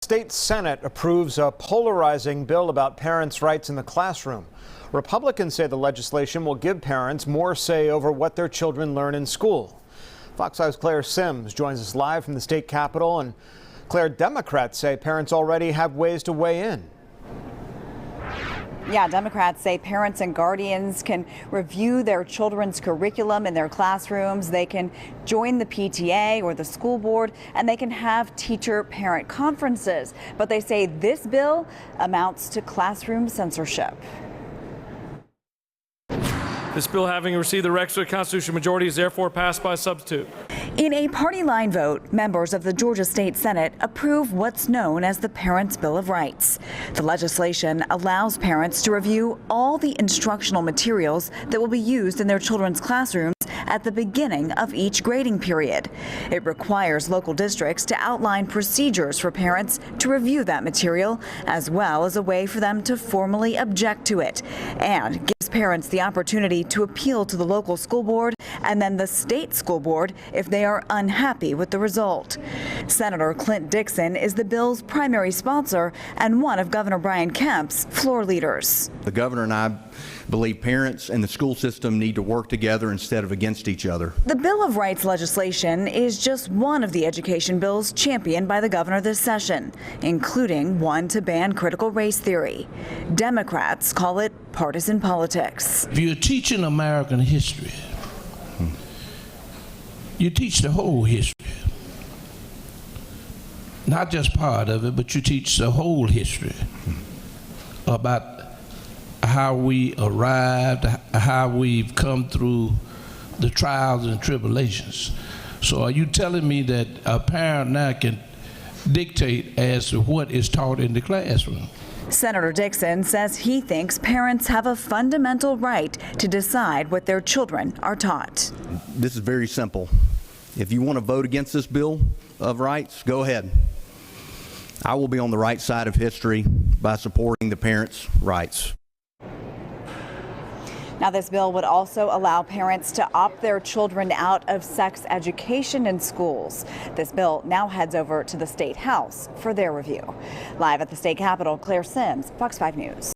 State Senate approves a polarizing bill about parents' rights in the classroom. Republicans say the legislation will give parents more say over what their children learn in school. Fox 5's Claire Sims joins us live from the state capitol. And Claire, Democrats say parents already have ways to weigh in. Yeah, Democrats say parents and guardians can review their children's curriculum in their classrooms. They can join the PTA or the school board, and they can have teacher-parent conferences. But they say this bill amounts to classroom censorship. This bill, having received the requisite constitutional majority, is therefore passed by substitute. In a party line vote, members of the Georgia State Senate approve what's known as the Parents' Bill of Rights. The legislation allows parents to review all the instructional materials that will be used in their children's classrooms at the beginning of each grading period. It requires local districts to outline procedures for parents to review that material, as well as a way for them to formally object to it, and gives parents the opportunity to appeal to the local school board and then the state school board if they are unhappy with the result. Senator Clint Dixon is the bill's primary sponsor and one of Governor Brian Kemp's floor leaders. The governor and I believe parents and the school system need to work together instead of against each other. The Bill of Rights legislation is just one of the education bills championed by the governor this session, including one to ban critical race theory. Democrats call it partisan politics. If you're teaching American history, you teach the whole history. Not just part of it, but you teach the whole history about how we arrived, how we've come through the trials and tribulations. So are you telling me that a parent now can dictate as to what is taught in the classroom? Senator Dixon says he thinks parents have a fundamental right to decide what their children are taught. This is very simple. If you want to vote against this Bill of Rights, go ahead. I will be on the right side of history by supporting the parents' rights. Now, this bill would also allow parents to opt their children out of sex education in schools. This bill now heads over to the State House for their review. Live at the state capitol, Claire Sims, Fox 5 News.